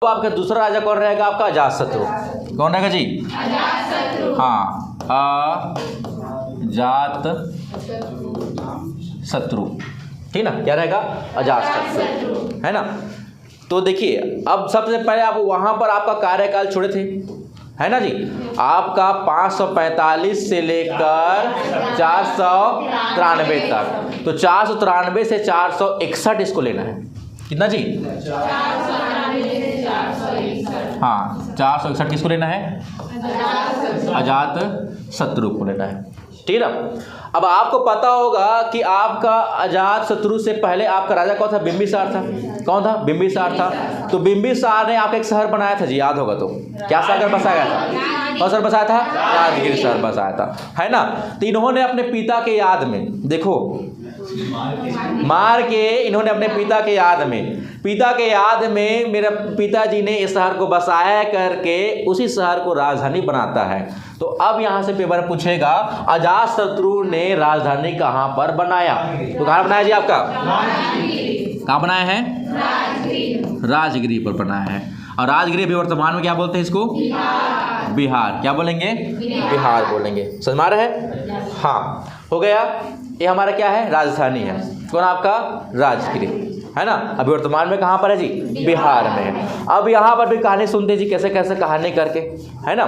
तो आपका दूसरा राजा कौन रहेगा? आपका अजातशत्रु। कौन रहेगा जी? अजातशत्रु। हाँ, अजातशत्रु, ठीक ना, क्या रहेगा? अजातशत्रु, है ना। तो देखिए, अब सबसे पहले आप वहां पर आपका कार्यकाल छोड़े थे, है ना जी। आपका 545 से लेकर 493 तक, तो 493 से 461 इसको लेना है। कितना जी? 493 हाँ, 461 किसको लेना है? अजातशत्रु को लेना है, ठीक है। अब आपको पता होगा कि आपका अजातशत्रु से पहले आपका राजा कौन था? बिंबिसार था। कौन था? बिंबिसार था। तो बिंबिसार ने आपका एक शहर बनाया था जी, याद होगा तो। क्या शहर बसाया था? कौन शहर बसाया था? राजगीर शहर बसाया था, है ना। तो इन्होंने अपने पिता के याद में, देखो, मार के इन्होंने अपने पिता के याद में मेरे पिताजी ने इस शहर को बसाया करके उसी शहर को राजधानी बनाता है। तो अब यहाँ से पेपर में पूछेगा, अजातशत्रु ने राजधानी कहाँ पर बनाया? तो कहाँ बनाया जी आपका? कहाँ बनाया है? राजगिरी पर बनाया है। और राजगिरी अभी वर्तमान में क्या बोलते हैं इसको? बिहार। क्या बोलेंगे? बिहार बोलेंगे। समझ में आ रहा है? हाँ, हो गया। ये हमारा क्या है? राजधानी है। कौन? आपका राजगिरी, है ना। अभी वर्तमान में कहाँ पर है जी? बिहार में है। अब यहाँ पर भी कहानी सुनते जी, कैसे कैसे कहानी करके, है ना।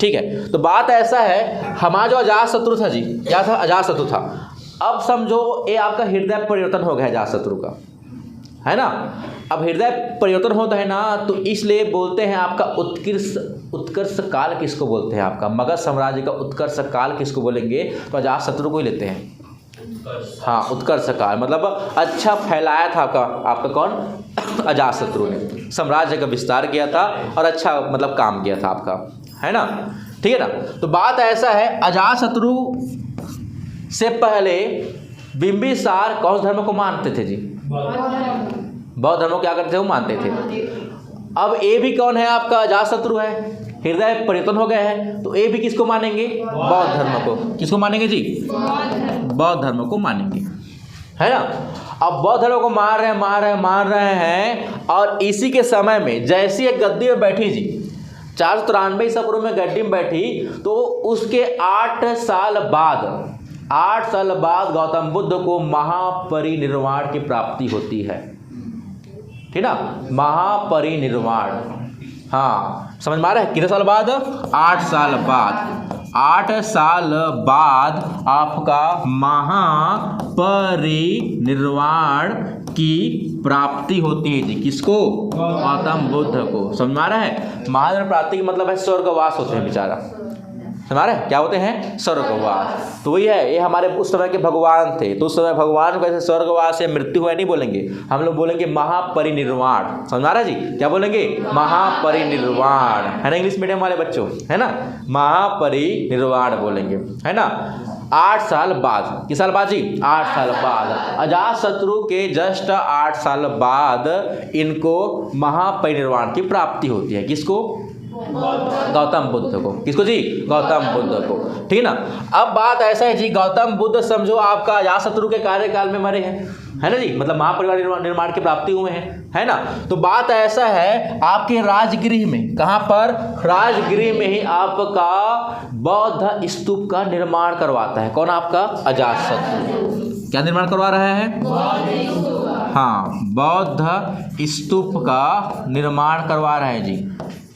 ठीक है, तो बात ऐसा है, हमारा जो अजातशत्रु था जी, क्या था? अजातशत्रु था। अब समझो ये आपका हृदय परिवर्तन हो गया अजातशत्रु का, है ना। अब हृदय परिवर्तन होता है ना, तो इसलिए बोलते हैं आपका उत्कर्ष काल किसको बोलते हैं? आपका मगध साम्राज्य का उत्कर्ष काल किसको बोलेंगे? तो अजातशत्रु को ही लेते हैं। हाँ, उत्कर्ष काल मतलब अच्छा फैलाया था आपका कौन? अजातशत्रु ने साम्राज्य का विस्तार किया था और अच्छा मतलब काम किया था आपका, है ना। ठीक है ना। तो बात ऐसा है, अजातशत्रु से पहले बिंबिसार कौन धर्म को मानते थे जी? बौद्ध धर्म को क्या करते थे? वो मानते थे। अब ये भी कौन है? आपका अजातशत्रु है। हृदय परिवर्तन हो गया है, तो ये भी किसको मानेंगे? बौद्ध धर्म को। किसको मानेंगे जी? बौद्ध धर्म को मानेंगे, है ना। अब बौद्ध धर्म को मान रहे हैं और इसी के समय में जैसी एक गद्दी में बैठी जी, 493 ईसा पूर्व में गद्दी में बैठी, तो उसके 8 साल बाद गौतम बुद्ध को महापरिनिर्वाण की प्राप्ति होती है, ठीक ना। महापरिनिर्वाण, हाँ, समझ में आ रहा है? कितने साल बाद? 8 साल बाद। 8 साल बाद आपका महापरिनिर्वाण की प्राप्ति होती है जी। किसको? गौतम बुद्ध को। समझ में आ रहा है? महापरिनिर्वाण प्राप्ति का मतलब है स्वर्गवास होते हैं बेचारा। समझ रहे हैं? क्या होते हैं? स्वर्गवास। तो वही है, ये हमारे उस समय के भगवान थे, तो उस समय भगवान को ऐसे स्वर्गवास या मृत्यु हुआ नहीं बोलेंगे, हम लोग बोलेंगे महापरिनिर्वाण। समझ आ रहा है जी? क्या बोलेंगे? महापरिनिर्वाण, है ना, इंग्लिश मीडियम वाले बच्चों, है ना। महापरिनिर्वाण बोलेंगे, है ना। 8 साल बाद। किस साल बाद जी? 8 साल बाद। अजातशत्रु के जस्ट 8 साल बाद इनको महापरिनिर्वाण की प्राप्ति होती है। किसको? गौतम बुद्ध को। किसको जी? गौतम बुद्ध को, ठीक ना। अब बात ऐसा है जी, गौतम बुद्ध समझो आपका अजातशत्रु के कार्यकाल में मरे हैं, है ना जी, मतलब महापरिनिर्वाण निर्माण की प्राप्ति हुए हैं, है ना। तो बात ऐसा है, आपके राजगृह में, कहाँ पर? राजगृह में ही आपका बौद्ध स्तूप का निर्माण करवाता है। कौन? आपका अजातशत्रु। क्या निर्माण करवा रहा है? हाँ, बौद्ध स्तूप का निर्माण करवा रहे हैं जी।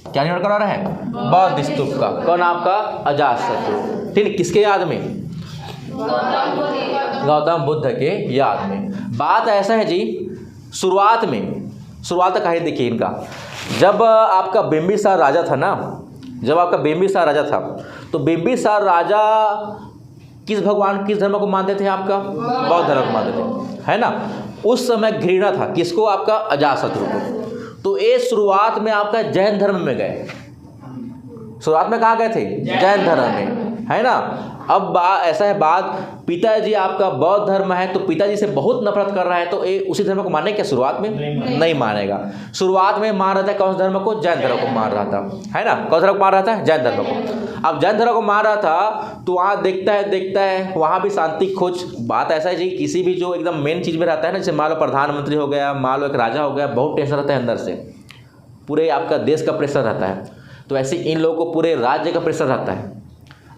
क्या निर्माण करवा रहा है? बौद्ध स्तूप का। कौन? आपका अजातशत्रु, ठीक है। किसके याद में? गौतम बुद्ध के याद में। बात ऐसा है जी, शुरुआत तक कहानी देखिए इनका। जब आपका बिंबिसार राजा था ना, तो बिंबिसार राजा किस धर्म को मानते थे? आपका बौद्ध धर्म को मानते थे, है ना। उस समय घृणा था किसको? आपका अजातशत्रु को। तो ये शुरुआत में आपका जैन धर्म में गए। शुरुआत में कहाँ गए थे? जैन धर्म में, है ना। अब ऐसा है बात, पिताजी आपका बौद्ध धर्म है, तो पिताजी से बहुत नफरत कर रहा है, तो ये उसी धर्म को माने क्या? शुरुआत में नहीं मानेगा। शुरुआत में मान रहा था कौन सा धर्म को? जैन धर्म को मान रहा था, है ना। कौन सा धर्म को मान रहा था? जैन धर्म को। अब जैन धर्म को मान रहा था, तो वहाँ देखता है वहाँ भी शांति खोज। बात ऐसा है जी, किसी भी जो एकदम मेन चीज़ में रहता है ना, जैसे मान लो प्रधानमंत्री हो गया, मान लो एक राजा हो गया, बहुत टेंशन रहता है अंदर से, पूरे आपका देश का प्रेशर रहता है, तो ऐसे इन लोगों को पूरे राज्य का प्रेशर रहता है।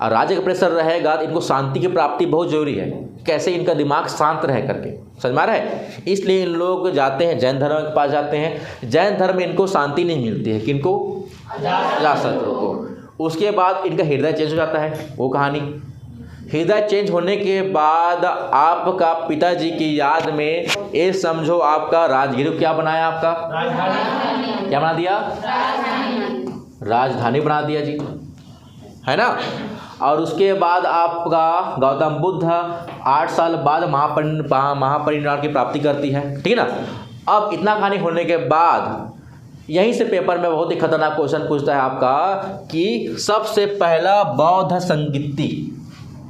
और राज्य का प्रेशर रहेगा तो इनको शांति की प्राप्ति बहुत जरूरी है, कैसे इनका दिमाग शांत रहे करके, समझ में आ रहा है। इसलिए इन लोग जाते हैं जैन धर्म के पास जाते हैं। जैन धर्म में इनको शांति नहीं मिलती है, किनको? अजातशत्रु को। उसके बाद इनका हृदय चेंज हो जाता है। वो कहानी, हृदय चेंज होने के बाद आपका पिताजी की याद में ये समझो आपका राजगीर क्या बनाया, आपका क्या बना दिया? राजधानी बना दिया जी, है ना। और उसके बाद आपका गौतम बुद्ध 8 साल बाद महापरिनिर्वाण की प्राप्ति करती है, ठीक है ना। अब इतना कहानी होने के बाद यहीं से पेपर में बहुत ही खतरनाक क्वेश्चन पूछता है आपका कि सबसे पहला बौद्ध संगीति,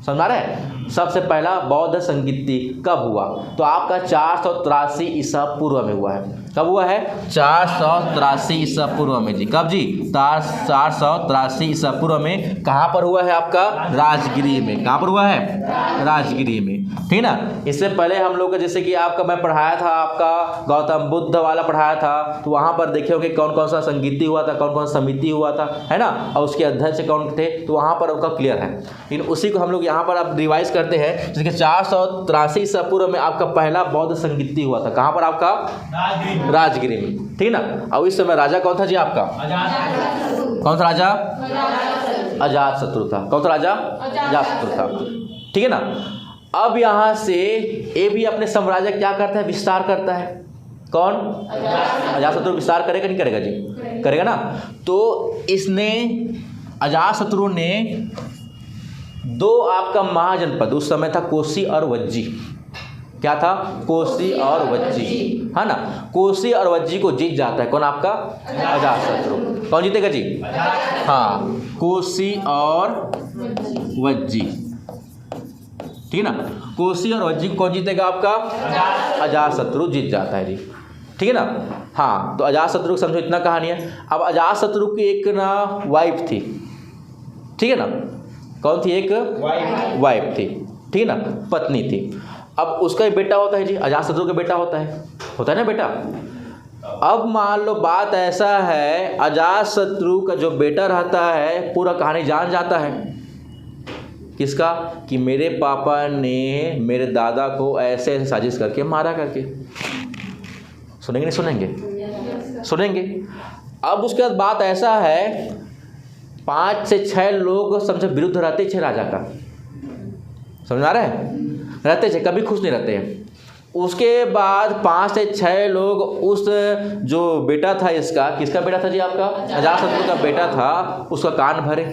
समझ रहे हैं, सबसे पहला बौद्ध संगीति कब हुआ? तो आपका 483 ईसा पूर्व में हुआ है। कब हुआ है? 483 ईसा पूर्व में जी। कब जी? 483 ईसा पूर्व में। कहाँ पर हुआ है आपका? राजगिरी में। कहाँ पर हुआ है? राजगिरी में, ठीक ना। इससे पहले हम लोग जैसे कि आपका मैं पढ़ाया था, आपका गौतम बुद्ध वाला पढ़ाया था, तो वहाँ पर देखे होंगे कौन कौन सा संगीति हुआ था, कौन कौन सा समिति हुआ था, है ना, और उसके अध्यक्ष कौन थे, तो वहाँ पर उनका क्लियर है। लेकिन उसी को हम लोग यहाँ पर अब रिवाइज करते हैं। जैसे कि 483 ईसा पूर्व में आपका पहला बौद्ध संगीति हुआ था। कहाँ पर? आपका राजगिरी में, ठीक ना। और इस समय राजा कौन था जी आपका? कौन सा राजा? अजातशत्रु था। कौन सा राजा? अजातशत्रु था, ठीक है ना। अब यहाँ से ये भी अपने साम्राज्य क्या करता है? विस्तार करता है। कौन? अजातशत्रु विस्तार करेगा नहीं करेगा जी? करेगा ना। तो इसने अजातशत्रु ने 2 आपका महाजनपद, उस समय था कोसी और वज्जी। क्या था? कोसी और वज्जी, है ना। कोसी और वज्जी को जीत जाता है कौन? आपका अजातशत्रु। कौन जीतेगा जी? हाँ, कोसी और वज्जी, ठीक है ना। कोसी और वज्जी को कौन जीतेगा? आपका अजातशत्रु जीत जाता है जी, ठीक है ना। हाँ, तो अजातशत्रु समझो इतना कहानी है। अब अजातशत्रु की एक ना वाइफ थी, ठीक है ना। कौन थी? एक वाइफ थी, ठीक है ना, पत्नी थी। अब उसका ही बेटा होता है जी, अजातशत्रु का बेटा होता है ना बेटा। अब मान लो बात ऐसा है, अजातशत्रु का जो बेटा रहता है पूरा कहानी जान जाता है। किसका? कि मेरे पापा ने मेरे दादा को ऐसे ऐसे साजिश करके मारा करके। सुनेंगे नहीं सुनेंगे? सुनेंगे। अब उसके बाद बात ऐसा है, 5 से 6 लोग समझो विरुद्ध रहते थे राजा का, समझ आ रहा है, रहते थे, कभी खुश नहीं रहते हैं। उसके बाद 5 से 6 लोग उस जो बेटा था इसका, किसका बेटा था जी? आपका अजातशत्रु का बेटा था, उसका कान भरे।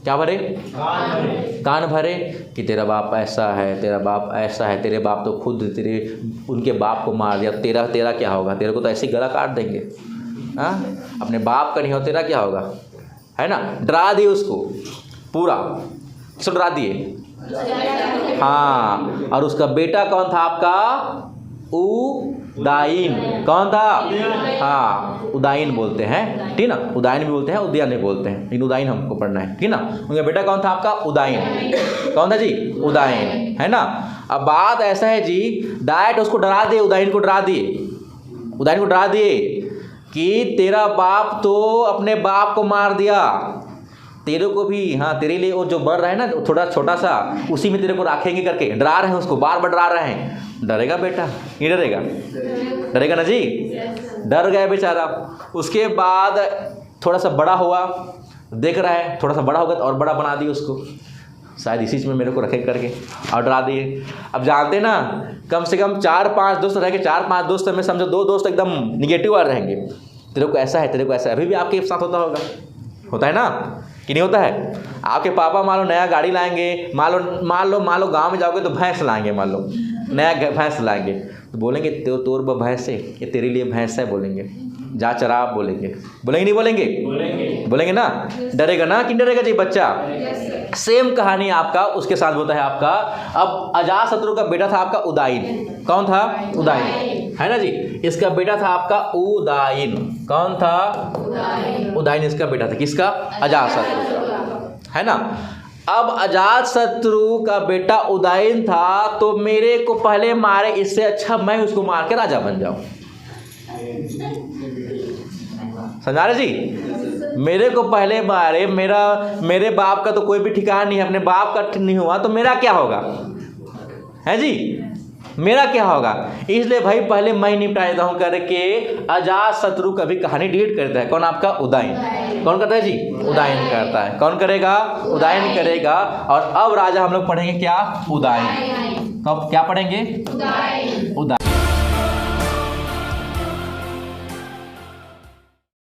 क्या भरे? कान भरे कि तेरा बाप ऐसा है, तेरा बाप ऐसा है, तेरे बाप तो खुद तेरे उनके बाप को मार दिया, तेरा क्या होगा? तेरे को तो ऐसे ही गला काट देंगे। हाँ, अपने बाप का नहीं हो, तेरा क्या होगा, है ना। डरा दिए उसको पूरा, किसको डरा दिए? हाँ, और उसका बेटा कौन था आपका? उदायन। कौन था? हाँ, उदायन बोलते हैं, ठीक ना। उदायन भी बोलते हैं, उदयन भी बोलते हैं, लेकिन उदायन हमको पढ़ना है, ठीक ना। उनका बेटा कौन था आपका? उदायन। कौन था जी? उदायन, है ना। अब बात ऐसा है जी, डायरेक्ट उसको डरा दिए, उदायन को डरा दिए, उदायन को डरा दिए कि तेरा बाप तो अपने बाप को मार दिया, तेरे को भी, हाँ, तेरे लिए वो जो बढ़ रहा है ना थोड़ा छोटा सा, उसी में तेरे को रखेंगे करके डरा रहे हैं उसको, बार बार डरा रहे हैं। डरेगा बेटा? नहीं डरेगा? डरेगा ना जी। डर गया बेचारा। उसके बाद थोड़ा सा बड़ा हुआ, देख रहा है थोड़ा सा बड़ा होगा तो और बड़ा बना दिए उसको, शायद इसी में मेरे को रखे करके, और डरा दिए। अब जानते ना, कम से कम 4-5 दोस्त रहेंगे, 4-5 दोस्त में समझो 2 दोस्त एकदम निगेटिव वाले रहेंगे, तेरे को ऐसा है, तेरे को ऐसा है। अभी भी आपके साथ होता है ना कि नहीं होता है? आपके पापा मान लो नया गाड़ी लाएंगे, मान लो गांव में जाओगे तो भैंस लाएंगे, मान लो नया भैंस लाएंगे, तो बोलेंगे तोर भैंस है, ये तेरे लिए भैंस है, बोलेंगे जा चरा, आप बोलेंगे नहीं बोलेंगे? बोलेंगे ना। डरेगा ना कि डरेगा जी बच्चा? सेम कहानी आपका उसके साथ होता है आपका। अब अजातशत्रु का बेटा था आपका उदायन। कौन था? उदायन, है ना जी। इसका बेटा था आपका उदायन। कौन था? उदायन इसका बेटा था, किसका? अजातशत्रु का, है ना। अब अजातशत्रु का बेटा उदायन था, तो मेरे को पहले मारे, इससे अच्छा मैं उसको मार के राजा बन जाऊं। समझा रहे जी? मेरे को पहले मारे, मेरे बाप का तो कोई भी ठिकाना नहीं है, अपने बाप का नहीं हुआ तो मेरा क्या होगा, है जी? मेरा क्या होगा? इसलिए भाई पहले मैं निपटा देता हूँ करके अजात शत्रु कभी कहानी डिलीट करता है। कौन? आपका उदयन। कौन करता है जी? उदयन करता है। कौन करेगा? उदयन करेगा। और अब राजा हम लोग पढ़ेंगे क्या? उदयन। कब क्या पढ़ेंगे? उदयन।